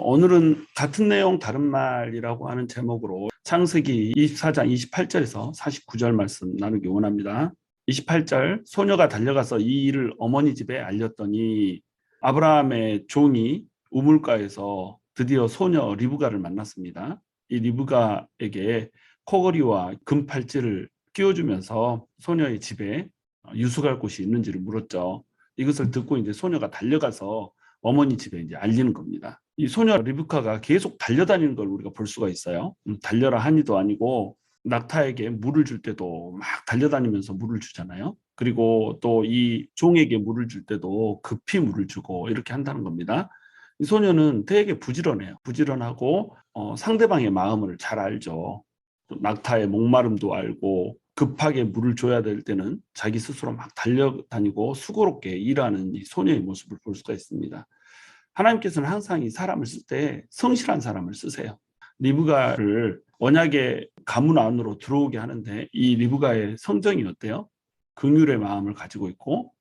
오늘은 같은 내용 다른 말이라고 하는 제목으로 창세기 24장 28절에서 49절 말씀 나누기 원합니다. 28절, 소녀가 달려가서 이 일을 어머니 집에 알렸더니 아브라함의 종이 우물가에서 드디어 소녀 리브가를 만났습니다. 이 리브가에게 코걸이와 금팔찌를 끼워주면서 소녀의 집에 유숙할 곳이 있는지를 물었죠. 이것을 듣고 이제 소녀가 달려가서 어머니 집에 이제 알리는 겁니다. 이 소녀 리브카가 계속 달려다니는 걸 우리가 볼 수가 있어요. 달려라 하니도 아니고 낙타에게 물을 줄 때도 막 달려다니면서 물을 주잖아요. 그리고 또 이 종에게 물을 줄 때도 급히 물을 주고 이렇게 한다는 겁니다. 이 소녀는 되게 부지런해요. 부지런하고 상대방의 마음을 잘 알죠. 또 낙타의 목마름도 알고 급하게 물을 줘야 될 때는 자기 스스로 막 달려다니고 수고롭게 일하는 이 소녀의 모습을 볼 수가 있습니다. 하나님께서는 항상 이 사람을 쓸 때 성실한 사람을 쓰세요. 리브가를 언약의 가문 안으로 들어오게 하는데 이 리브가의 성정이 어때요? 긍휼의 마음을 가지고 있고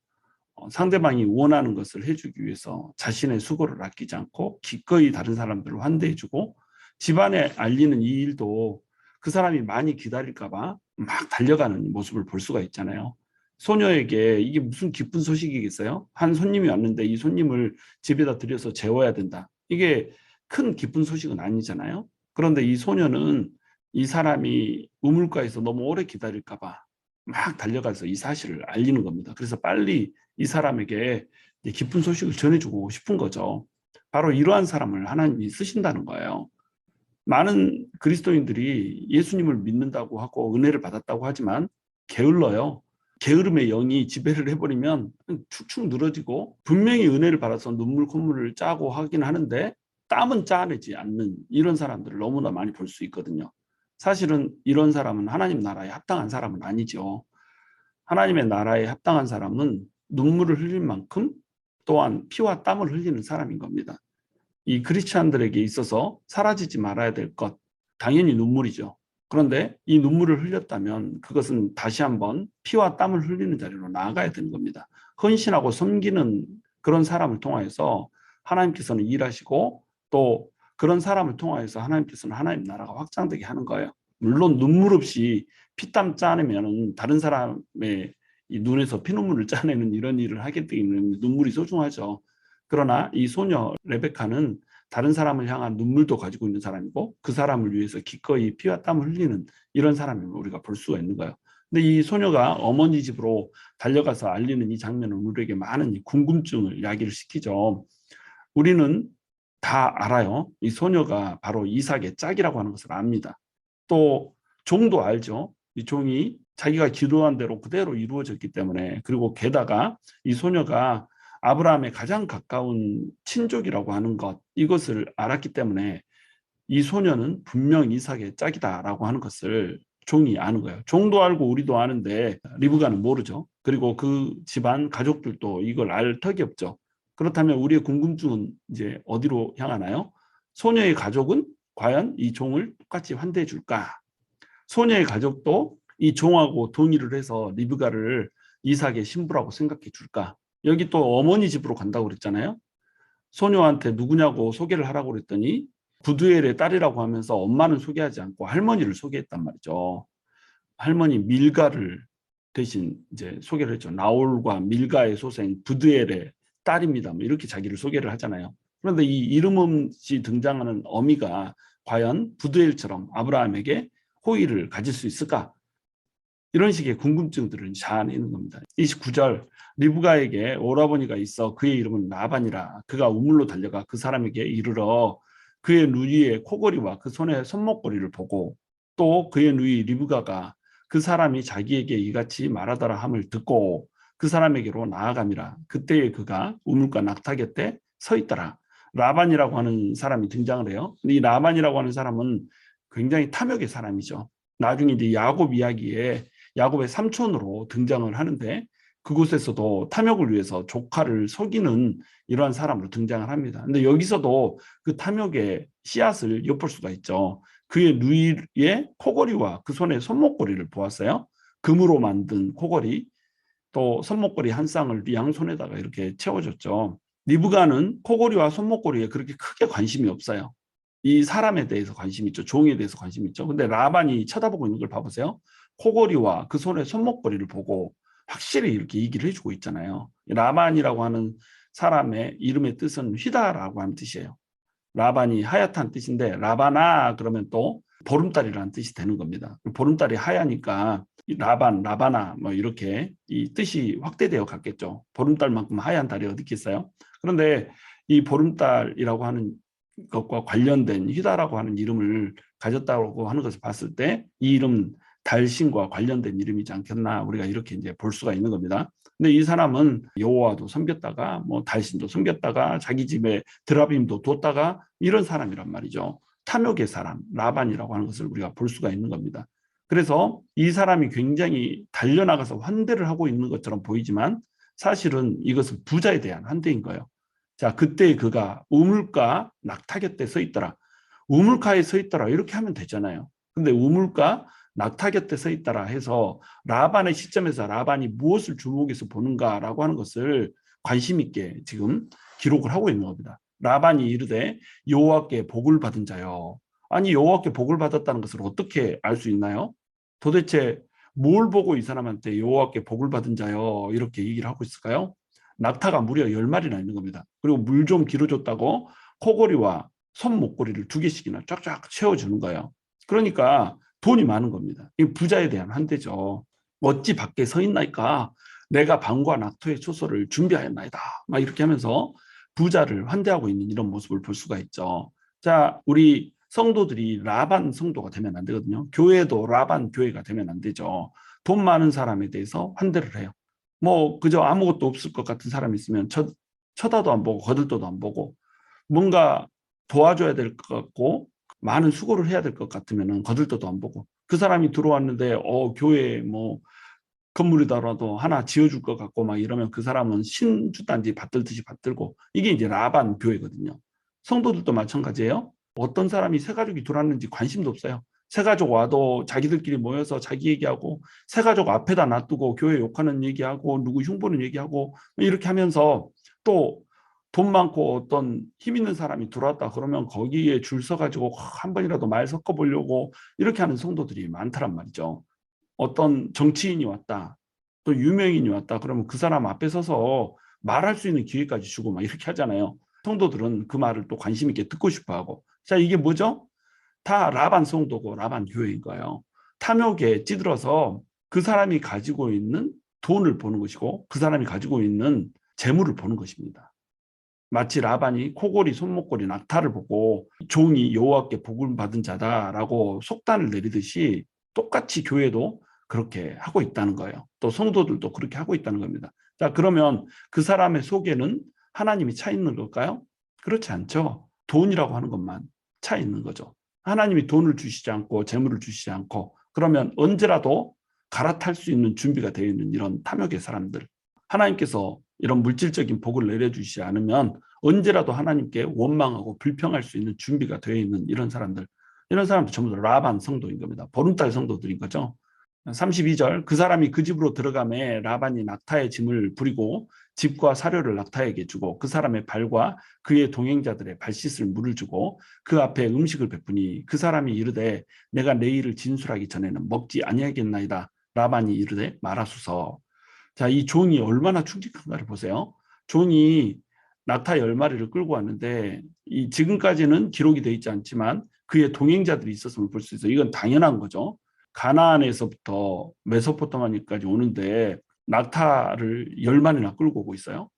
상대방이 원하는 것을 해주기 위해서 자신의 수고를 아끼지 않고 기꺼이 다른 사람들을 환대해주고 집안에 알리는 이 일도 그 사람이 많이 기다릴까 봐 막 달려가는 모습을 볼 수가 있잖아요. 소녀에게 이게 무슨 기쁜 소식이겠어요? 한 손님이 왔는데 이 손님을 집에다 들여서 재워야 된다. 이게 큰 기쁜 소식은 아니잖아요. 그런데 이 소녀는 이 사람이 우물가에서 너무 오래 기다릴까 봐 막 달려가서 이 사실을 알리는 겁니다. 그래서 빨리 이 사람에게 기쁜 소식을 전해주고 싶은 거죠. 바로 이러한 사람을 하나님이 쓰신다는 거예요. 많은 그리스도인들이 예수님을 믿는다고 하고 은혜를 받았다고 하지만 게을러요. 게으름의 영이 지배를 해버리면 축축 늘어지고 분명히 은혜를 받아서 눈물 콧물을 짜고 하긴 하는데 땀은 짜내지 않는 이런 사람들을 너무나 많이 볼 수 있거든요. 사실은 이런 사람은 하나님 나라에 합당한 사람은 아니죠. 하나님의 나라에 합당한 사람은 눈물을 흘릴 만큼 또한 피와 땀을 흘리는 사람인 겁니다. 이 크리스찬들에게 있어서 사라지지 말아야 될 것, 당연히 눈물이죠. 그런데 이 눈물을 흘렸다면 그것은 다시 한번 피와 땀을 흘리는 자리로 나아가야 되는 겁니다. 헌신하고 섬기는 그런 사람을 통하여서 하나님께서는 일하시고 또 그런 사람을 통하여서 하나님께서는 하나님 나라가 확장되게 하는 거예요. 물론 눈물 없이 피땀 짜내면 다른 사람의 이 눈에서 피눈물을 짜내는 이런 일을 하기 때문에 눈물이 소중하죠. 그러나 이 소녀 레베카는 다른 사람을 향한 눈물도 가지고 있는 사람이고 그 사람을 위해서 기꺼이 피와 땀을 흘리는 이런 사람임을 우리가 볼 수가 있는 거예요. 근데 이 소녀가 어머니 집으로 달려가서 알리는 이 장면은 우리에게 많은 궁금증을 야기를 시키죠. 우리는 다 알아요. 이 소녀가 바로 이삭의 짝이라고 하는 것을 압니다. 또 종도 알죠. 이 종이 자기가 기도한 대로 그대로 이루어졌기 때문에, 그리고 게다가 이 소녀가 아브라함의 가장 가까운 친족이라고 하는 것, 이것을 알았기 때문에 이 소녀는 분명 이삭의 짝이다라고 하는 것을 종이 아는 거예요. 종도 알고 우리도 아는데 리브가는 모르죠. 그리고 그 집안 가족들도 이걸 알 턱이 없죠. 그렇다면 우리의 궁금증은 이제 어디로 향하나요? 소녀의 가족은 과연 이 종을 똑같이 환대해 줄까? 소녀의 가족도 이 종하고 동의를 해서 리브가를 이삭의 신부라고 생각해 줄까? 여기 또 어머니 집으로 간다고 그랬잖아요. 소녀한테 누구냐고 소개를 하라고 그랬더니 부두엘의 딸이라고 하면서 엄마는 소개하지 않고 할머니를 소개했단 말이죠. 할머니 밀가를 대신 이제 소개를 했죠. 나홀과 밀가의 소생 부두엘의 딸입니다. 뭐 이렇게 자기를 소개를 하잖아요. 그런데 이 이름 없이 등장하는 어미가 과연 부두엘처럼 아브라함에게 호의를 가질 수 있을까? 이런 식의 궁금증들을 자아내는 겁니다. 29절, 리브가에게 오라버니가 있어 그의 이름은 라반이라. 그가 우물로 달려가 그 사람에게 이르러 그의 누이의 코걸이와 그 손의 손목걸이를 보고 또 그의 누이 리브가가 그 사람이 자기에게 이같이 말하더라 함을 듣고 그 사람에게로 나아감이라. 그때에 그가 우물가 낙타 곁에 서 있더라. 라반이라고 하는 사람이 등장을 해요. 이 라반이라고 하는 사람은 굉장히 탐욕의 사람이죠. 나중에 이제 야곱 이야기에 야곱의 삼촌으로 등장을 하는데 그곳에서도 탐욕을 위해서 조카를 속이는 이러한 사람으로 등장을 합니다. 근데 여기서도 그 탐욕의 씨앗을 엿볼 수가 있죠. 그의 누이의 코걸이와 그 손의 손목걸이를 보았어요. 금으로 만든 코걸이, 또 손목걸이 한 쌍을 양손에다가 이렇게 채워줬죠. 리브가는 코골이와 손목골이에 그렇게 크게 관심이 없어요. 이 사람에 대해서 관심 있죠. 종에 대해서 관심 있죠. 근데 라반이 쳐다보고 있는 걸 봐보세요. 코골이와 그 손의 손목걸이를 보고 확실히 이렇게 얘기를 해주고 있잖아요. 라반이라고 하는 사람의 이름의 뜻은 휘다라고 하는 뜻이에요. 라반이 하얗다는 뜻인데 라바나 그러면 또 보름달이라는 뜻이 되는 겁니다. 보름달이 하얘니까 라반, 라바나 뭐 이렇게 이 뜻이 확대되어 갔겠죠. 보름달만큼 하얀 달이 어디 있겠어요? 그런데 이 보름달이라고 하는 것과 관련된 휘다라고 하는 이름을 가졌다고 하는 것을 봤을 때 이 이름 달신과 관련된 이름이지 않겠나 우리가 이렇게 이제 볼 수가 있는 겁니다. 근데 이 사람은 여호와도 섬겼다가 뭐 달신도 섬겼다가 자기 집에 드라빔도 뒀다가 이런 사람이란 말이죠. 탐욕의 사람 라반이라고 하는 것을 우리가 볼 수가 있는 겁니다. 그래서 이 사람이 굉장히 달려나가서 환대를 하고 있는 것처럼 보이지만 사실은 이것은 부자에 대한 환대인 거예요. 자, 그때 그가 우물가 낙타 곁에 서 있더라. 우물가에 서 있더라. 이렇게 하면 되잖아요. 근데 우물가 낙타 곁에 서 있더라 해서 라반의 시점에서 라반이 무엇을 주목해서 보는가라고 하는 것을 관심 있게 지금 기록을 하고 있는 겁니다. 라반이 이르되 여호와께 복을 받은 자요. 아니 여호와께 복을 받았다는 것을 어떻게 알 수 있나요? 도대체 뭘 보고 이 사람한테 여호와께 복을 받은 자요 이렇게 얘기를 하고 있을까요? 낙타가 무려 10마리나 있는 겁니다. 그리고 물 좀 길어줬다고 코골이와 손목걸이를 2개씩이나 쫙쫙 채워주는 거예요. 그러니까 돈이 많은 겁니다. 이 부자에 대한 환대죠. 어찌 밖에 서 있나이까 내가 방과 낙토의 초소를 준비하였나이다. 막 이렇게 하면서 부자를 환대하고 있는 이런 모습을 볼 수가 있죠. 자, 우리 성도들이 라반 성도가 되면 안 되거든요. 교회도 라반 교회가 되면 안 되죠. 돈 많은 사람에 대해서 환대를 해요. 뭐 그저 아무것도 없을 것 같은 사람이 있으면 쳐다도 안 보고 거들떠도 안 보고 뭔가 도와줘야 될 것 같고 많은 수고를 해야 될 것 같으면 거들떠도 안 보고 그 사람이 들어왔는데 교회 뭐 건물이더라도 하나 지어줄 것 같고 막 이러면 그 사람은 신주단지 받들듯이 받들고 이게 이제 라반 교회거든요. 성도들도 마찬가지예요. 어떤 사람이 새 가족이 들어왔는지 관심도 없어요. 새 가족 와도 자기들끼리 모여서 자기 얘기하고 새 가족 앞에다 놔두고 교회 욕하는 얘기하고 누구 흉보는 얘기하고 이렇게 하면서 또 돈 많고 어떤 힘 있는 사람이 들어왔다 그러면 거기에 줄 서가지고 한 번이라도 말 섞어보려고 이렇게 하는 성도들이 많다란 말이죠. 어떤 정치인이 왔다 또 유명인이 왔다 그러면 그 사람 앞에 서서 말할 수 있는 기회까지 주고 막 이렇게 하잖아요. 성도들은 그 말을 또 관심 있게 듣고 싶어 하고. 자, 이게 뭐죠? 다 라반 성도고 라반 교회인 거예요. 탐욕에 찌들어서 그 사람이 가지고 있는 돈을 보는 것이고 그 사람이 가지고 있는 재물을 보는 것입니다. 마치 라반이 코골이, 손목골이, 낙타를 보고 종이 여호와께 복을 받은 자다라고 속단을 내리듯이 똑같이 교회도 그렇게 하고 있다는 거예요. 또 성도들도 그렇게 하고 있다는 겁니다. 자, 그러면 그 사람의 속에는 하나님이 차 있는 걸까요? 그렇지 않죠. 돈이라고 하는 것만 차 있는 거죠. 하나님이 돈을 주시지 않고 재물을 주시지 않고 그러면 언제라도 갈아탈 수 있는 준비가 되어 있는 이런 탐욕의 사람들. 하나님께서 이런 물질적인 복을 내려주시지 않으면 언제라도 하나님께 원망하고 불평할 수 있는 준비가 되어 있는 이런 사람들 전부 다 라반 성도인 겁니다. 보름달 성도들인 거죠. 32절 그 사람이 그 집으로 들어가매 라반이 낙타의 짐을 부리고 집과 사료를 낙타에게 주고 그 사람의 발과 그의 동행자들의 발 씻을 물을 주고 그 앞에 음식을 베푸니 그 사람이 이르되 내가 내일을 진술하기 전에는 먹지 아니하겠나이다. 라반이 이르되 말하소서. 자, 이 종이 얼마나 충직한가를 보세요. 종이 낙타 10마리를 끌고 왔는데 이 지금까지는 기록이 되어 있지 않지만 그의 동행자들이 있었음을 볼 수 있어요. 이건 당연한 거죠. 가나안에서부터 메소포타미아까지 오는데 낙타를 10마리나 끌고 오고 있어요.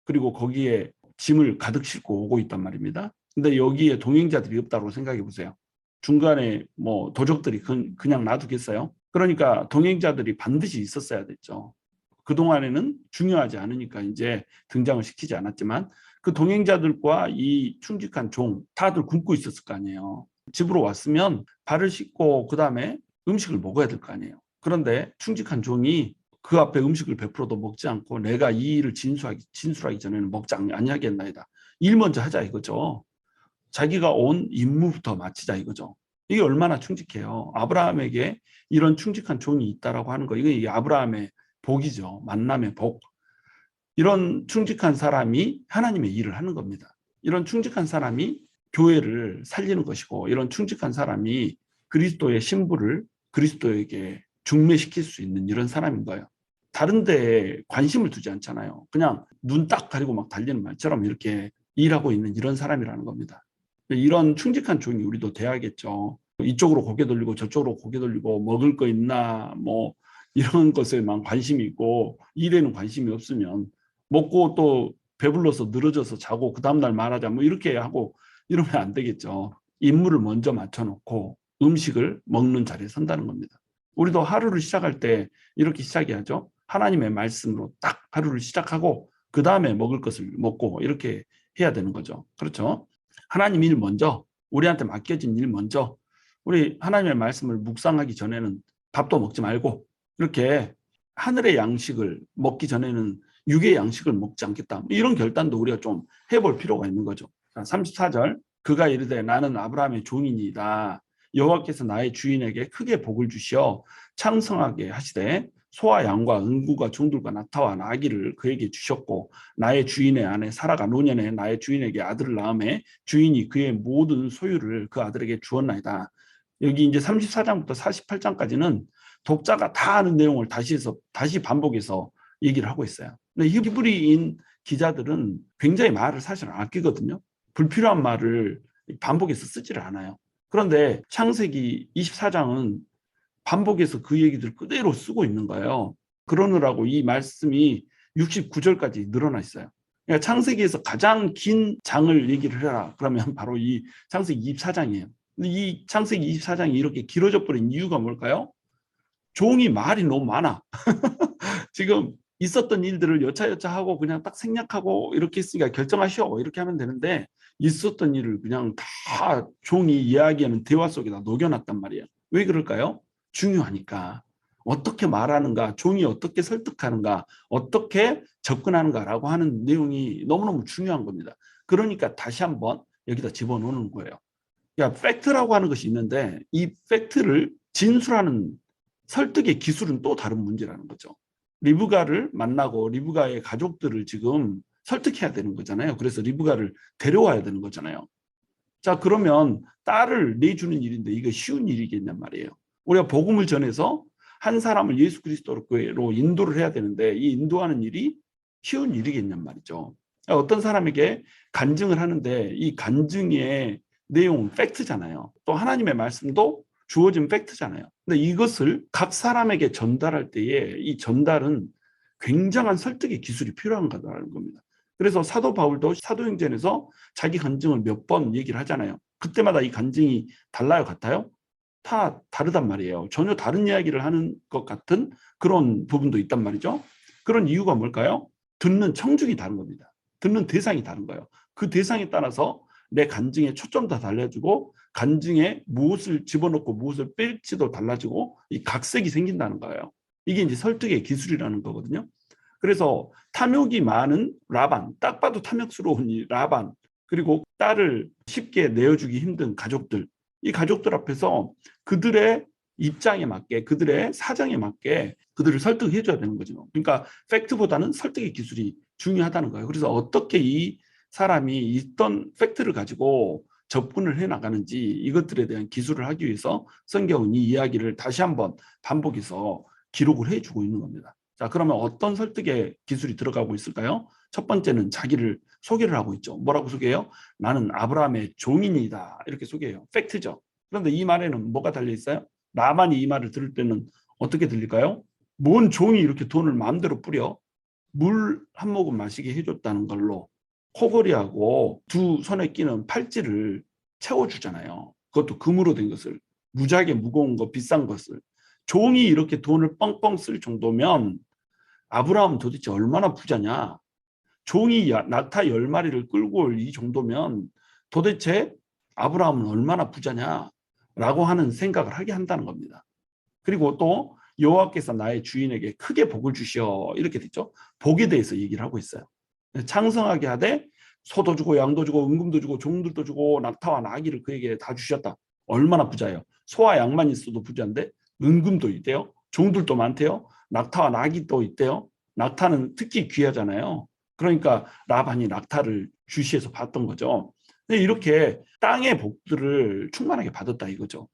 그리고 거기에 짐을 가득 싣고 오고 있단 말입니다. 근데 여기에 동행자들이 없다고 생각해 보세요. 중간에 뭐 도적들이 그냥 놔두겠어요? 그러니까 동행자들이 반드시 있었어야 됐죠. 그동안에는 중요하지 않으니까 이제 등장을 시키지 않았지만 그 동행자들과 이 충직한 종 다들 굶고 있었을 거 아니에요. 집으로 왔으면 발을 씻고 그다음에 음식을 먹어야 될 거 아니에요. 그런데 충직한 종이 그 앞에 음식을 베풀어도 먹지 않고 내가 이 일을 진술하기 전에는 먹지 아니하겠나이다. 일 먼저 하자 이거죠. 자기가 온 임무부터 마치자 이거죠. 이게 얼마나 충직해요. 아브라함에게 이런 충직한 종이 있다라고 하는 거 이게 아브라함의 복이죠. 만남의 복. 이런 충직한 사람이 하나님의 일을 하는 겁니다. 이런 충직한 사람이 교회를 살리는 것이고, 이런 충직한 사람이 그리스도의 신부를 그리스도에게 중매시킬 수 있는 이런 사람인 거예요. 다른 데에 관심을 두지 않잖아요. 그냥 눈 딱 가리고 막 달리는 말처럼 이렇게 일하고 있는 이런 사람이라는 겁니다. 이런 충직한 종이 우리도 돼야겠죠. 이쪽으로 고개 돌리고 저쪽으로 고개 돌리고 먹을 거 있나 뭐 이런 것에만 관심이 있고 일에는 관심이 없으면 먹고 또 배불러서 늘어져서 자고 그 다음날 말하자 뭐 이렇게 하고 이러면 안 되겠죠. 임무를 먼저 맞춰놓고 음식을 먹는 자리에 선다는 겁니다. 우리도 하루를 시작할 때 이렇게 시작해야죠. 하나님의 말씀으로 딱 하루를 시작하고 그 다음에 먹을 것을 먹고 이렇게 해야 되는 거죠. 그렇죠? 하나님 일 먼저, 우리한테 맡겨진 일 먼저, 우리 하나님의 말씀을 묵상하기 전에는 밥도 먹지 말고 이렇게 하늘의 양식을 먹기 전에는 육의 양식을 먹지 않겠다. 이런 결단도 우리가 좀 해볼 필요가 있는 거죠. 34절, 그가 이르되 나는 아브라함의 종이니이다. 여호와께서 나의 주인에게 크게 복을 주시어 창성하게 하시되 소와 양과 은구가 종들과 낙타와 나귀를 그에게 주셨고 나의 주인의 아내 사라가 노년에 나의 주인에게 아들을 낳음에 주인이 그의 모든 소유를 그 아들에게 주었나이다. 여기 이제 34장부터 48장까지는 독자가 다 아는 내용을 다시 반복해서 얘기를 하고 있어요. 근데 히브리인 기자들은 굉장히 말을 사실 아끼거든요. 불필요한 말을 반복해서 쓰지를 않아요. 그런데 창세기 24장은 반복해서 그 얘기들 그대로 쓰고 있는 거예요. 그러느라고 이 말씀이 69절까지 늘어나 있어요. 그러니까 창세기에서 가장 긴 장을 얘기를 해라. 그러면 바로 이 창세기 24장이에요. 근데 이 창세기 24장이 이렇게 길어져 버린 이유가 뭘까요? 종이 말이 너무 많아. 지금 있었던 일들을 여차여차 하고 그냥 딱 생략하고 이렇게 했으니까 결정하시오 이렇게 하면 되는데 있었던 일을 그냥 다 종이 이야기하는 대화 속에다 녹여놨단 말이에요. 왜 그럴까요? 중요하니까. 어떻게 말하는가, 종이 어떻게 설득하는가, 어떻게 접근하는가라고 하는 내용이 너무너무 중요한 겁니다. 그러니까 다시 한번 여기다 집어넣는 거예요. 그러니까 팩트라고 하는 것이 있는데 이 팩트를 진술하는 설득의 기술은 또 다른 문제라는 거죠. 리브가를 만나고 리브가의 가족들을 지금 설득해야 되는 거잖아요. 그래서 리브가를 데려와야 되는 거잖아요. 자, 그러면 딸을 내주는 일인데 이거 쉬운 일이겠냔 말이에요. 우리가 복음을 전해서 한 사람을 예수 그리스도로 인도를 해야 되는데 이 인도하는 일이 쉬운 일이겠냔 말이죠. 어떤 사람에게 간증을 하는데 이 간증의 내용은 팩트잖아요. 또 하나님의 말씀도 주어진 팩트잖아요. 근데 이것을 각 사람에게 전달할 때에 이 전달은 굉장한 설득의 기술이 필요한 거라는 겁니다. 그래서 사도 바울도 사도행전에서 자기 간증을 몇 번 얘기를 하잖아요. 그때마다 이 간증이 달라요, 같아요? 다 다르단 말이에요. 전혀 다른 이야기를 하는 것 같은 그런 부분도 있단 말이죠. 그런 이유가 뭘까요? 듣는 청중이 다른 겁니다. 듣는 대상이 다른 거예요. 그 대상에 따라서 내 간증의 초점도 달라지고 간증에 무엇을 집어넣고 무엇을 뺄지도 달라지고 이 각색이 생긴다는 거예요. 이게 이제 설득의 기술이라는 거거든요. 그래서 탐욕이 많은 라반, 딱 봐도 탐욕스러운 이 라반, 그리고 딸을 쉽게 내어주기 힘든 가족들, 이 가족들 앞에서 그들의 입장에 맞게, 그들의 사정에 맞게 그들을 설득해 줘야 되는 거죠. 그러니까 팩트보다는 설득의 기술이 중요하다는 거예요. 그래서 어떻게 이 사람이 있던 팩트를 가지고 접근을 해 나가는지 이것들에 대한 기술을 하기 위해서 성경은 이 이야기를 다시 한번 반복해서 기록을 해주고 있는 겁니다. 자, 그러면 어떤 설득의 기술이 들어가고 있을까요? 첫 번째는 자기를 소개를 하고 있죠. 뭐라고 소개해요? 나는 아브라함의 종인이다. 이렇게 소개해요. 팩트죠. 그런데 이 말에는 뭐가 달려 있어요? 나만이 이 말을 들을 때는 어떻게 들릴까요? 뭔 종이 이렇게 돈을 마음대로 뿌려 물 한 모금 마시게 해줬다는 걸로 코골이하고 두 손에 끼는 팔찌를 채워주잖아요. 그것도 금으로 된 것을, 무지하게 무거운 거, 비싼 것을. 종이 이렇게 돈을 뻥뻥 쓸 정도면 아브라함은 도대체 얼마나 부자냐? 종이 낙타 10마리를 끌고 올 이 정도면 도대체 아브라함은 얼마나 부자냐라고 하는 생각을 하게 한다는 겁니다. 그리고 또 여호와께서 나의 주인에게 크게 복을 주시어 이렇게 됐죠. 복에 대해서 얘기를 하고 있어요. 창성하게 하되 소도 주고 양도 주고 은금도 주고 종들도 주고 낙타와 나귀를 그에게 다 주셨다. 얼마나 부자예요. 소와 양만 있어도 부자인데 은금도 있대요. 종들도 많대요. 낙타와 나귀도 있대요. 낙타는 특히 귀하잖아요. 그러니까 라반이 낙타를 주시해서 받던 거죠. 근데 이렇게 땅의 복들을 충만하게 받았다 이거죠.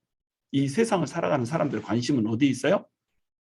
이 세상을 살아가는 사람들의 관심은 어디에 있어요?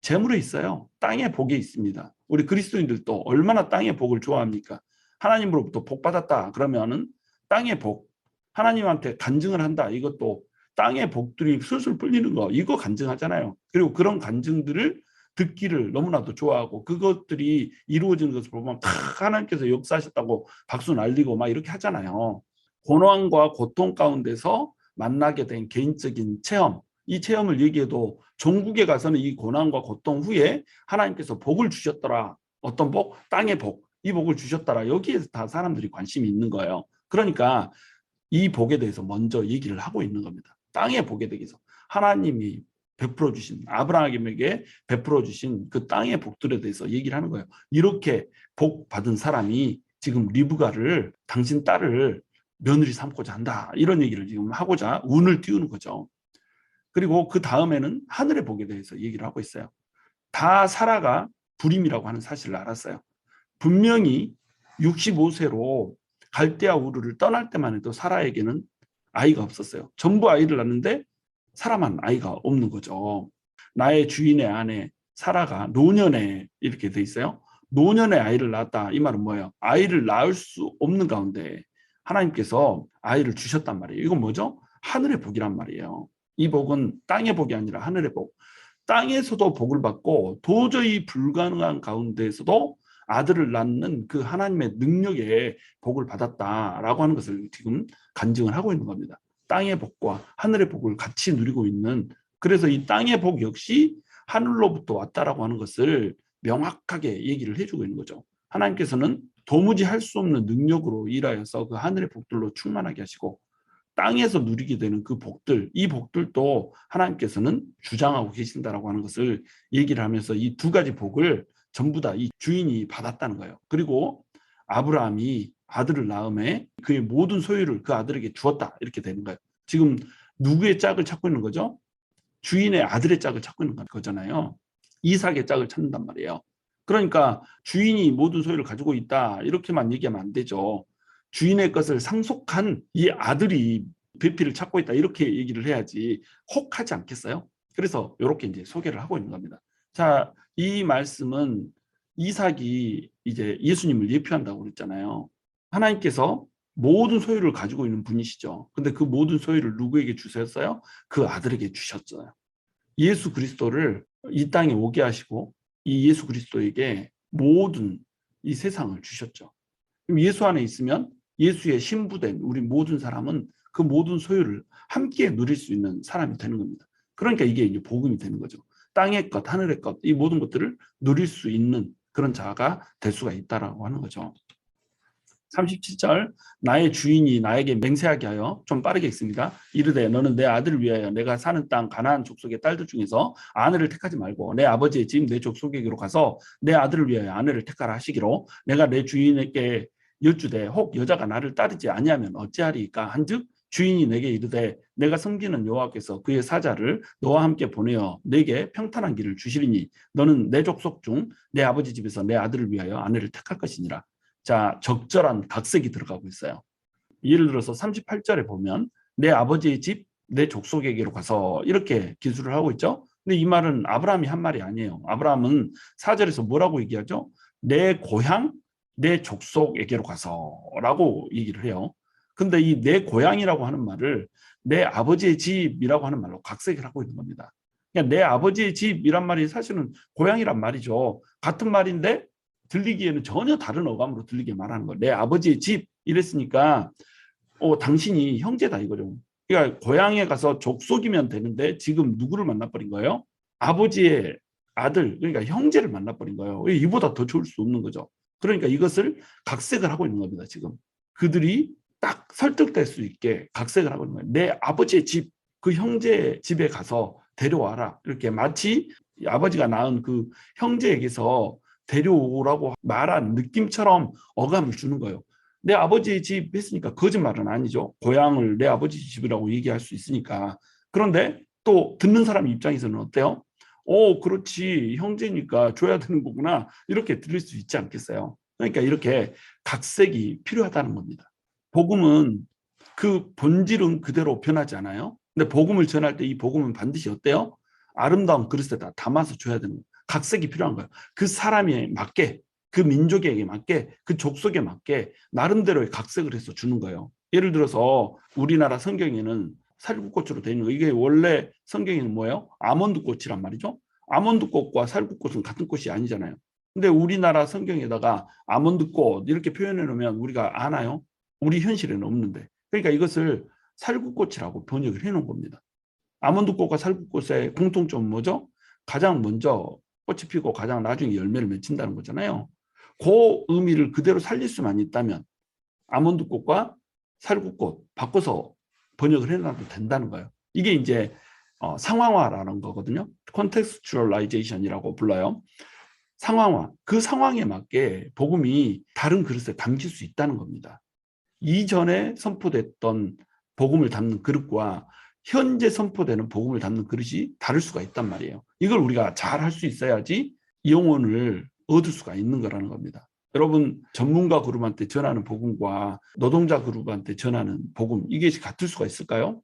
재물에 있어요. 땅의 복에 있습니다. 우리 그리스도인들도 얼마나 땅의 복을 좋아합니까? 하나님으로부터 복 받았다 그러면은 땅의 복, 하나님한테 간증을 한다. 이것도 땅의 복들이 술술 풀리는 거 이거 간증하잖아요. 그리고 그런 간증들을 듣기를 너무나도 좋아하고 그것들이 이루어지는 것을 보면 하나님께서 역사하셨다고 박수 날리고 막 이렇게 하잖아요. 고난과 고통 가운데서 만나게 된 개인적인 체험, 이 체험을 얘기해도 종국에 가서는 이 고난과 고통 후에 하나님께서 복을 주셨더라. 어떤 복? 땅의 복. 이 복을 주셨더라. 여기에 다 사람들이 관심이 있는 거예요. 그러니까 이 복에 대해서 먼저 얘기를 하고 있는 겁니다. 땅의 복에 대해서 하나님이 베풀어 주신, 아브라함에게 베풀어 주신 그 땅의 복들에 대해서 얘기를 하는 거예요. 이렇게 복 받은 사람이 지금 리브가를, 당신 딸을 며느리 삼고자 한다. 이런 얘기를 지금 하고자 운을 띄우는 거죠. 그리고 그 다음에는 하늘의 복에 대해서 얘기를 하고 있어요. 다 사라가 불임이라고 하는 사실을 알았어요. 분명히 65세로 갈대아 우르를 떠날 때만 해도 사라에게는 아이가 없었어요. 전부 아이를 낳는데 사라만 아이가 없는 거죠. 나의 주인의 아내 사라가 노년에 이렇게 돼 있어요. 노년에 아이를 낳았다. 이 말은 뭐예요? 아이를 낳을 수 없는 가운데 하나님께서 아이를 주셨단 말이에요. 이건 뭐죠? 하늘의 복이란 말이에요. 이 복은 땅의 복이 아니라 하늘의 복. 땅에서도 복을 받고 도저히 불가능한 가운데에서도 아들을 낳는 그 하나님의 능력에 복을 받았다라고 하는 것을 지금 간증을 하고 있는 겁니다. 땅의 복과 하늘의 복을 같이 누리고 있는, 그래서 이 땅의 복 역시 하늘로부터 왔다라고 하는 것을 명확하게 얘기를 해주고 있는 거죠. 하나님께서는 도무지 할 수 없는 능력으로 일하여서 그 하늘의 복들로 충만하게 하시고 땅에서 누리게 되는 그 복들, 이 복들도 하나님께서는 주장하고 계신다라고 하는 것을 얘기를 하면서 이 두 가지 복을 전부 다 이 주인이 받았다는 거예요. 그리고 아브라함이 아들을 낳음에 그의 모든 소유를 그 아들에게 주었다 이렇게 되는 거예요. 지금 누구의 짝을 찾고 있는 거죠? 주인의 아들의 짝을 찾고 있는 거잖아요. 이삭의 짝을 찾는단 말이에요. 그러니까 주인이 모든 소유를 가지고 있다 이렇게만 얘기하면 안 되죠. 주인의 것을 상속한 이 아들이 배필을 찾고 있다 이렇게 얘기를 해야지 혹하지 않겠어요? 그래서 이렇게 이제 소개를 하고 있는 겁니다. 자, 이 말씀은 이삭이 이제 예수님을 예표한다고 그랬잖아요. 하나님께서 모든 소유를 가지고 있는 분이시죠. 근데 그 모든 소유를 누구에게 주셨어요? 그 아들에게 주셨어요. 예수 그리스도를 이 땅에 오게 하시고 이 예수 그리스도에게 모든 이 세상을 주셨죠. 그럼 예수 안에 있으면 예수의 신부된 우리 모든 사람은 그 모든 소유를 함께 누릴 수 있는 사람이 되는 겁니다. 그러니까 이게 이제 복음이 되는 거죠. 땅의 것, 하늘의 것, 이 모든 것들을 누릴 수 있는 그런 자가 될 수가 있다라고 하는 거죠. 37절 나의 주인이 나에게 맹세하게 하여, 좀 빠르게 읽습니다. 이르되 너는 내 아들을 위하여 내가 사는 땅 가나안 족속의 딸들 중에서 아내를 택하지 말고 내 아버지의 집 내 족속에게로 가서 내 아들을 위하여 아내를 택하라 하시기로 내가 내 주인에게 여쭈되 혹 여자가 나를 따르지 아니하면 어찌하리까 한즉 주인이 내게 이르되 내가 섬기는 여호와께서 그의 사자를 너와 함께 보내어 내게 평탄한 길을 주시리니 너는 내 족속 중 내 아버지 집에서 내 아들을 위하여 아내를 택할 것이니라. 자, 적절한 각색이 들어가고 있어요. 예를 들어서 38절에 보면 내 아버지의 집, 내 족속에게로 가서 이렇게 기술을 하고 있죠. 근데 이 말은 아브라함이 한 말이 아니에요. 아브라함은 4절에서 뭐라고 얘기하죠? 내 고향, 내 족속에게로 가서 라고 얘기를 해요. 근데 이 내 고향이라고 하는 말을 내 아버지의 집이라고 하는 말로 각색을 하고 있는 겁니다. 그러니까 내 아버지의 집이란 말이 사실은 고향이란 말이죠. 같은 말인데 들리기에는 전혀 다른 어감으로 들리게 말하는 거예요. 내 아버지의 집 이랬으니까 당신이 형제다 이거죠. 그러니까 고향에 가서 족속이면 되는데 지금 누구를 만나버린 거예요? 아버지의 아들, 그러니까 형제를 만나버린 거예요. 이보다 더 좋을 수 없는 거죠. 그러니까 이것을 각색을 하고 있는 겁니다. 지금 그들이 딱 설득될 수 있게 각색을 하고 있는 거예요. 내 아버지의 집, 그 형제 집에 가서 데려와라. 이렇게 마치 아버지가 낳은 그 형제에게서 데려오라고 말한 느낌처럼 어감을 주는 거예요. 내 아버지의 집 했으니까 거짓말은 아니죠. 고향을 내 아버지 집이라고 얘기할 수 있으니까. 그런데 또 듣는 사람 입장에서는 어때요? 그렇지. 형제니까 줘야 되는 거구나. 이렇게 들릴 수 있지 않겠어요? 그러니까 이렇게 각색이 필요하다는 겁니다. 복음은 그 본질은 그대로 변하지 않아요. 근데 복음을 전할 때 이 복음은 반드시 어때요? 아름다운 그릇에다 담아서 줘야 되는 거예요. 각색이 필요한 거예요. 그 사람에 맞게, 그 민족에게 맞게, 그 족속에 맞게 나름대로의 각색을 해서 주는 거예요. 예를 들어서 우리나라 성경에는 살구꽃으로 되어 있는 거. 이게 원래 성경에는 뭐예요? 아몬드 꽃이란 말이죠. 아몬드 꽃과 살구꽃은 같은 꽃이 아니잖아요. 근데 우리나라 성경에다가 아몬드 꽃 이렇게 표현해 놓으면 우리가 아나요? 우리 현실에는 없는데. 그러니까 이것을 살구꽃이라고 번역을 해 놓은 겁니다. 아몬드 꽃과 살구꽃의 공통점은 뭐죠? 가장 먼저 꽃이 피고 가장 나중에 열매를 맺힌다는 거잖아요. 그 의미를 그대로 살릴 수만 있다면 아몬드 꽃과 살구꽃 바꿔서 번역을 해놔도 된다는 거예요. 이게 이제 상황화라는 거거든요. contextualization이라고 불러요. 상황화, 그 상황에 맞게 복음이 다른 그릇에 담길 수 있다는 겁니다. 이전에 선포됐던 복음을 담는 그릇과 현재 선포되는 복음을 담는 그릇이 다를 수가 있단 말이에요. 이걸 우리가 잘 할 수 있어야지 영혼을 얻을 수가 있는 거라는 겁니다. 여러분, 전문가 그룹한테 전하는 복음과 노동자 그룹한테 전하는 복음, 이게 같을 수가 있을까요?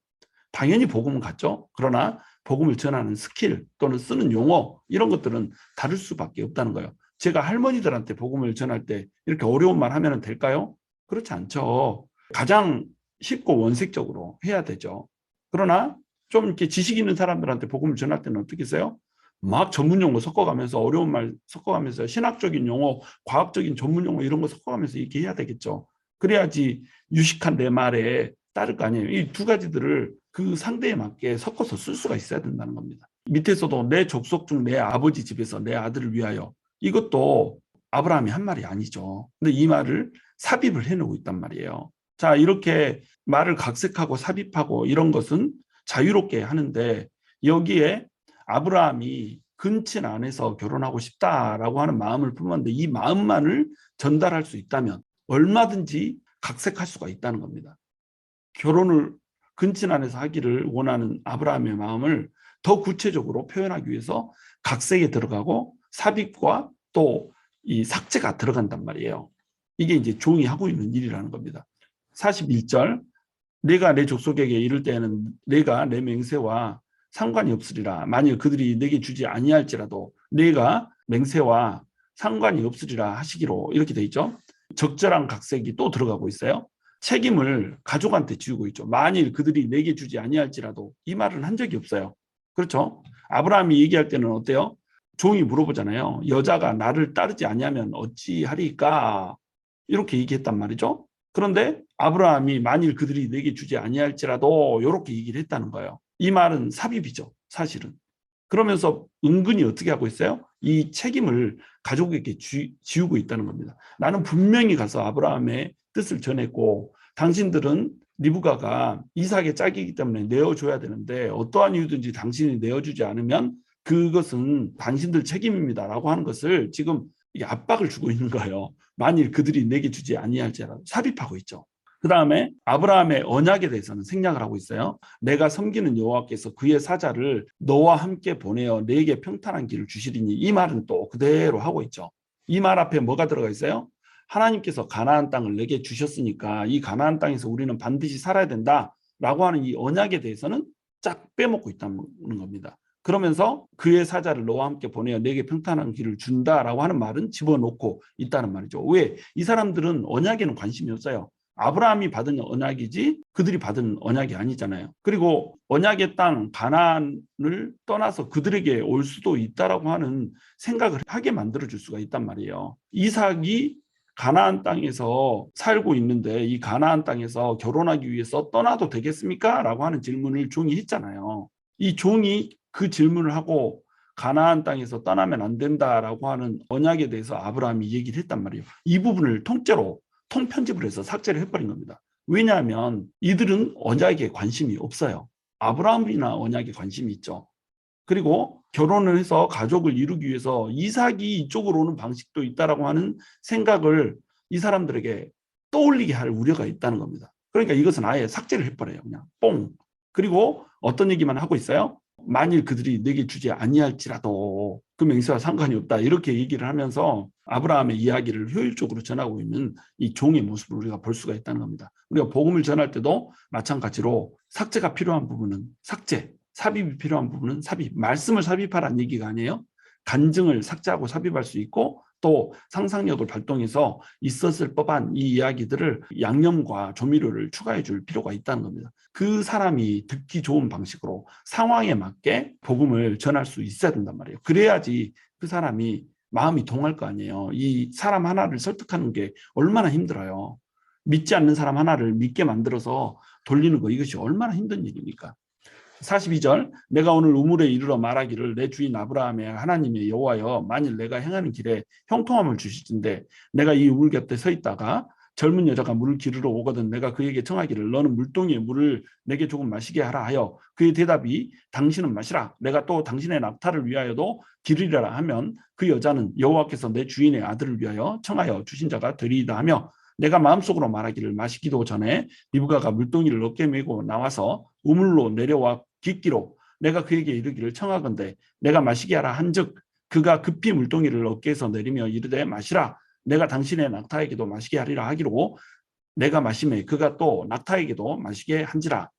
당연히 복음은 같죠. 그러나 복음을 전하는 스킬 또는 쓰는 용어 이런 것들은 다를 수밖에 없다는 거예요. 제가 할머니들한테 복음을 전할 때 이렇게 어려운 말 하면 될까요? 그렇지 않죠. 가장 쉽고 원색적으로 해야 되죠. 그러나 좀 이렇게 지식 있는 사람들한테 복음을 전할 때는 어떻게 써요? 막 전문 용어 섞어가면서 어려운 말 섞어가면서 신학적인 용어, 과학적인 전문 용어 이런 거 섞어가면서 이렇게 해야 되겠죠. 그래야지 유식한 내 말에 따를 거 아니에요. 이 두 가지들을 그 상대에 맞게 섞어서 쓸 수가 있어야 된다는 겁니다. 밑에서도 내 족속 중 내 아버지 집에서 내 아들을 위하여, 이것도 아브라함이 한 말이 아니죠. 근데 이 말을 삽입을 해놓고 있단 말이에요. 자, 이렇게 말을 각색하고 삽입하고 이런 것은 자유롭게 하는데, 여기에 아브라함이 근친 안에서 결혼하고 싶다라고 하는 마음을 품었는데 이 마음만을 전달할 수 있다면 얼마든지 각색할 수가 있다는 겁니다. 결혼을 근친 안에서 하기를 원하는 아브라함의 마음을 더 구체적으로 표현하기 위해서 각색에 들어가고 삽입과 또 이 삭제가 들어간단 말이에요. 이게 이제 종이 하고 있는 일이라는 겁니다. 41절, 내가 내 족속에게 이를 때에는 내가 내 맹세와 상관이 없으리라. 만일 그들이 내게 주지 아니할지라도 내가 맹세와 상관이 없으리라 하시기로, 이렇게 돼 있죠. 적절한 각색이 또 들어가고 있어요. 책임을 가족한테 지우고 있죠. 만일 그들이 내게 주지 아니할지라도, 이 말은 한 적이 없어요. 그렇죠? 아브라함이 얘기할 때는 어때요? 종이 물어보잖아요. 여자가 나를 따르지 아니하면 어찌하리까? 이렇게 얘기했단 말이죠. 그런데 아브라함이 만일 그들이 내게 주지 아니할지라도 이렇게 얘기를 했다는 거예요. 이 말은 삽입이죠, 사실은. 그러면서 은근히 어떻게 하고 있어요? 이 책임을 가족에게 지우고 있다는 겁니다. 나는 분명히 가서 아브라함의 뜻을 전했고 당신들은 리브가가 이삭의 짝이기 때문에 내어줘야 되는데 어떠한 이유든지 당신이 내어주지 않으면 그것은 당신들 책임입니다라고 하는 것을 지금 압박을 주고 있는 거예요. 만일 그들이 내게 주지 아니할지라도 삽입하고 있죠. 그 다음에 아브라함의 언약에 대해서는 생략을 하고 있어요. 내가 섬기는 여호와께서 그의 사자를 너와 함께 보내어 내게 평탄한 길을 주시리니, 이 말은 또 그대로 하고 있죠. 이 말 앞에 뭐가 들어가 있어요? 하나님께서 가나안 땅을 내게 주셨으니까 이 가나안 땅에서 우리는 반드시 살아야 된다라고 하는 이 언약에 대해서는 쫙 빼먹고 있다는 겁니다. 그러면서 그의 사자를 너와 함께 보내어 내게 평탄한 길을 준다라고 하는 말은 집어넣고 있다는 말이죠. 왜? 이 사람들은 언약에는 관심이 없어요. 아브라함이 받은 언약이지 그들이 받은 언약이 아니잖아요. 그리고 언약의 땅 가나안을 떠나서 그들에게 올 수도 있다라고 하는 생각을 하게 만들어줄 수가 있단 말이에요. 이삭이 가나안 땅에서 살고 있는데 이 가나안 땅에서 결혼하기 위해서 떠나도 되겠습니까? 라고 하는 질문을 종이 했잖아요. 이 종이 그 질문을 하고 가나안 땅에서 떠나면 안 된다라고 하는 언약에 대해서 아브라함이 얘기를 했단 말이에요. 이 부분을 통째로 통편집을 해서 삭제를 해버린 겁니다. 왜냐하면 이들은 언약에 관심이 없어요. 아브라함이나 언약에 관심이 있죠. 그리고 결혼을 해서 가족을 이루기 위해서 이삭이 이쪽으로 오는 방식도 있다라고 하는 생각을 이 사람들에게 떠올리게 할 우려가 있다는 겁니다. 그러니까 이것은 아예 삭제를 해버려요. 그냥 뽕. 그리고 어떤 얘기만 하고 있어요? 만일 그들이 내게 주지 아니할지라도 그 맹세와 상관이 없다. 이렇게 얘기를 하면서 아브라함의 이야기를 효율적으로 전하고 있는 이 종의 모습을 우리가 볼 수가 있다는 겁니다. 우리가 복음을 전할 때도 마찬가지로 삭제가 필요한 부분은 삭제, 삽입이 필요한 부분은 삽입, 말씀을 삽입하라는 얘기가 아니에요. 간증을 삭제하고 삽입할 수 있고 또 상상력을 발동해서 있었을 법한 이 이야기들을 양념과 조미료를 추가해 줄 필요가 있다는 겁니다. 그 사람이 듣기 좋은 방식으로 상황에 맞게 복음을 전할 수 있어야 된단 말이에요. 그래야지 그 사람이 마음이 동할 거 아니에요. 이 사람 하나를 설득하는 게 얼마나 힘들어요. 믿지 않는 사람 하나를 믿게 만들어서 돌리는 거, 이것이 얼마나 힘든 일입니까? 42절, 내가 오늘 우물에 이르러 말하기를 내 주인 아브라함의 하나님의 여호와여, 만일 내가 행하는 길에 형통함을 주시던데 내가 이 우물 곁에 서 있다가 젊은 여자가 물을 기르러 오거든 내가 그에게 청하기를 너는 물동이의 물을 내게 조금 마시게 하라 하여 그의 대답이 당신은 마시라 내가 또 당신의 낙타를 위하여도 기르리라 하면 그 여자는 여호와께서 내 주인의 아들을 위하여 청하여 주신 자가 되리이다 하며 내가 마음속으로 말하기를 마시기도 전에 리브가가 물동이를 어깨에 메고 나와서 우물로 내려와 깃기로 내가 그에게 이르기를 청하건대 내가 마시게 하라 한즉 그가 급히 물동이를 어깨에서 내리며 이르되 마시라 내가 당신의 낙타에게도 마시게 하리라 하기로 내가 마시매 그가 또 낙타에게도 마시게 한지라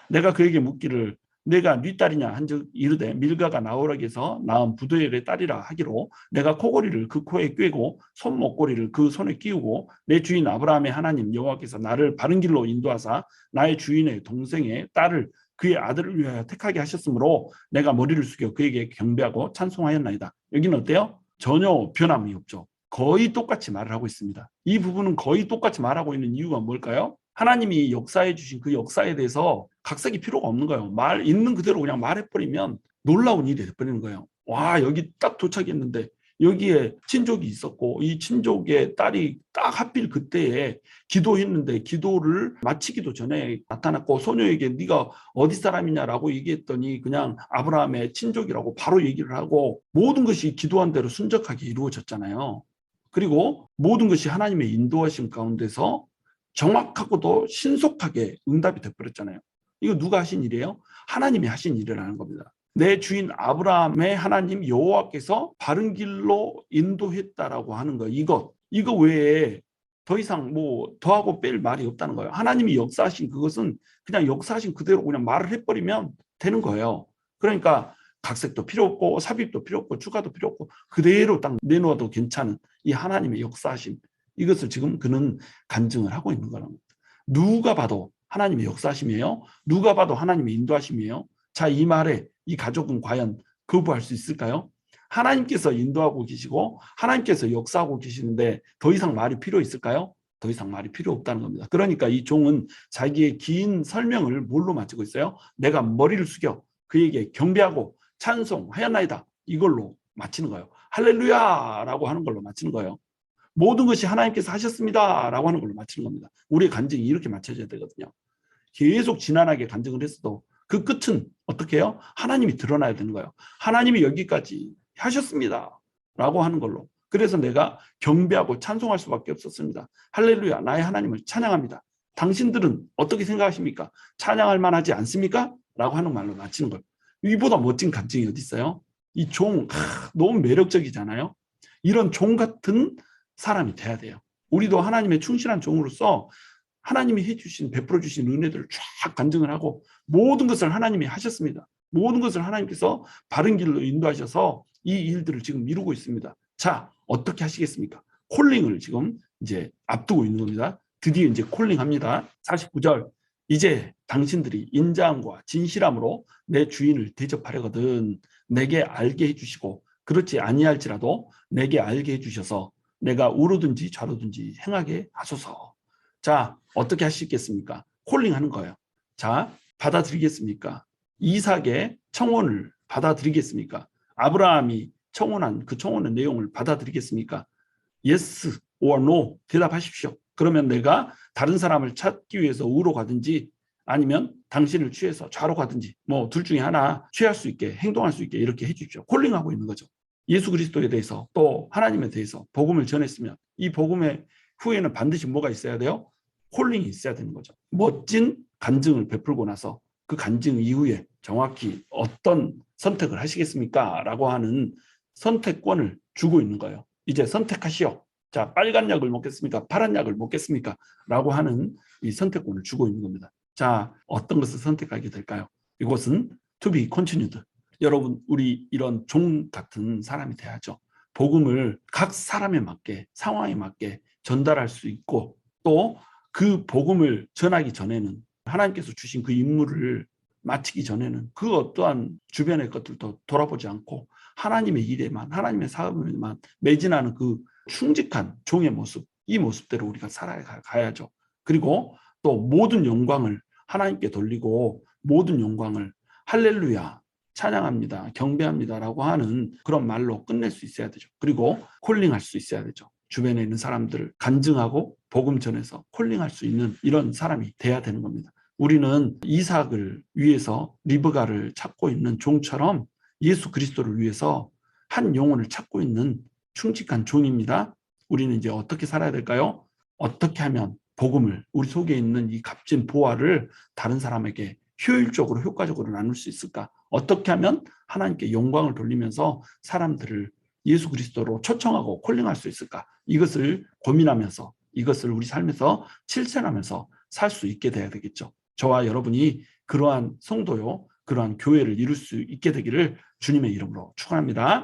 내가 그에게 묻기를 내가 네 딸이냐 한즉 이르되 밀가가 나오락에서 낳은 부두엘의 딸이라 하기로 내가 코고리를 그 코에 꿰고 손목고리를 그 손에 끼우고 내 주인 아브라함의 하나님 여호와께서 나를 바른 길로 인도하사 나의 주인의 동생의 딸을 그의 아들을 위하여 택하게 하셨으므로 내가 머리를 숙여 그에게 경배하고 찬송하였나이다. 여기는 어때요? 전혀 변함이 없죠. 거의 똑같이 말을 하고 있습니다. 이 부분은 거의 똑같이 말하고 있는 이유가 뭘까요? 하나님이 역사해 주신 그 역사에 대해서 각색이 필요가 없는 거예요. 말 있는 그대로 그냥 말해버리면 놀라운 일이 돼버리는 거예요. 와, 여기 딱 도착했는데 여기에 친족이 있었고 이 친족의 딸이 딱 하필 그때에 기도했는데 기도를 마치기도 전에 나타났고 소녀에게 네가 어디 사람이냐라고 얘기했더니 그냥 아브라함의 친족이라고 바로 얘기를 하고 모든 것이 기도한 대로 순적하게 이루어졌잖아요. 그리고 모든 것이 하나님의 인도하심 가운데서 정확하고도 신속하게 응답이 돼버렸잖아요. 이거 누가 하신 일이에요? 하나님이 하신 일이라는 겁니다. 내 주인 아브라함의 하나님 여호와께서 바른 길로 인도했다라고 하는 거, 이거 외에 더 이상 뭐 더하고 뺄 말이 없다는 거예요. 하나님이 역사하신 그것은 그냥 역사하신 그대로 그냥 말을 해버리면 되는 거예요. 그러니까 각색도 필요 없고 삽입도 필요 없고 추가도 필요 없고 그대로 딱 내놓아도 괜찮은 이 하나님의 역사하심, 이것을 지금 그는 간증을 하고 있는 거랍니다. 누가 봐도 하나님의 역사하심이에요. 누가 봐도 하나님의 인도하심이에요. 자, 이 말에 이 가족은 과연 거부할 수 있을까요? 하나님께서 인도하고 계시고 하나님께서 역사하고 계시는데 더 이상 말이 필요 있을까요? 더 이상 말이 필요 없다는 겁니다. 그러니까 이 종은 자기의 긴 설명을 뭘로 마치고 있어요? 내가 머리를 숙여 그에게 경배하고 찬송하였나이다. 이걸로 마치는 거예요. 할렐루야라고 하는 걸로 마치는 거예요. 모든 것이 하나님께서 하셨습니다 라고 하는 걸로 마치는 겁니다. 우리의 간증이 이렇게 맞춰져야 되거든요. 계속 지난하게 간증을 했어도 그 끝은 어떻게 해요? 하나님이 드러나야 되는 거예요. 하나님이 여기까지 하셨습니다 라고 하는 걸로. 그래서 내가 경배하고 찬송할 수밖에 없었습니다. 할렐루야, 나의 하나님을 찬양합니다. 당신들은 어떻게 생각하십니까? 찬양할 만하지 않습니까? 라고 하는 말로 마치는 거예요. 이보다 멋진 간증이 어디 있어요? 이 종, 너무 매력적이잖아요. 이런 종 같은 사람이 돼야 돼요. 우리도 하나님의 충실한 종으로서 하나님이 해주신, 베풀어 주신 은혜들을 쫙 간증을 하고 모든 것을 하나님이 하셨습니다. 모든 것을 하나님께서 바른 길로 인도하셔서 이 일들을 지금 이루고 있습니다. 자, 어떻게 하시겠습니까? 콜링을 지금 이제 앞두고 있는 겁니다. 드디어 이제 콜링합니다. 49절. 이제 당신들이 인자함과 진실함으로 내 주인을 대접하려거든 내게 알게 해주시고 그렇지 아니할지라도 내게 알게 해주셔서 내가 우로든지 좌로든지 행하게 하소서. 자, 어떻게 하시겠습니까? 콜링하는 거예요. 자, 받아들이겠습니까? 이삭의 청혼을 받아들이겠습니까? 아브라함이 청혼한 그 청혼의 내용을 받아들이겠습니까? Yes or no 대답하십시오. 그러면 내가 다른 사람을 찾기 위해서 우로 가든지 아니면 당신을 취해서 좌로 가든지 뭐 둘 중에 하나 취할 수 있게 행동할 수 있게 이렇게 해주십시오. 콜링하고 있는 거죠. 예수 그리스도에 대해서 또 하나님에 대해서 복음을 전했으면 이 복음의 후에는 반드시 뭐가 있어야 돼요? 콜링이 있어야 되는 거죠. 멋진 간증을 베풀고 나서 그 간증 이후에 정확히 어떤 선택을 하시겠습니까? 라고 하는 선택권을 주고 있는 거예요. 이제 선택하시오. 자, 빨간 약을 먹겠습니까? 파란 약을 먹겠습니까? 라고 하는 이 선택권을 주고 있는 겁니다. 자, 어떤 것을 선택하게 될까요? 이것은 to be continued. 여러분, 우리 이런 종 같은 사람이 돼야죠. 복음을 각 사람에 맞게, 상황에 맞게 전달할 수 있고, 또 그 복음을 전하기 전에는 하나님께서 주신 그 임무를 마치기 전에는 그 어떠한 주변의 것들도 돌아보지 않고 하나님의 일에만, 하나님의 사업에만 매진하는 그 충직한 종의 모습, 이 모습대로 우리가 살아가야죠. 그리고 또 모든 영광을 하나님께 돌리고 모든 영광을 할렐루야, 찬양합니다, 경배합니다라고 하는 그런 말로 끝낼 수 있어야 되죠. 그리고 콜링할 수 있어야 되죠. 주변에 있는 사람들을 간증하고 복음 전해서 콜링할 수 있는 이런 사람이 돼야 되는 겁니다. 우리는 이삭을 위해서 리브가를 찾고 있는 종처럼 예수 그리스도를 위해서 한 영혼을 찾고 있는 충직한 종입니다. 우리는 이제 어떻게 살아야 될까요? 어떻게 하면 복음을, 우리 속에 있는 이 값진 보화를 다른 사람에게 효율적으로, 효과적으로 나눌 수 있을까? 어떻게 하면 하나님께 영광을 돌리면서 사람들을 예수 그리스도로 초청하고 콜링할 수 있을까? 이것을 고민하면서, 이것을 우리 삶에서 실천하면서 살 수 있게 돼야 되겠죠. 저와 여러분이 그러한 성도요, 그러한 교회를 이룰 수 있게 되기를 주님의 이름으로 축원합니다.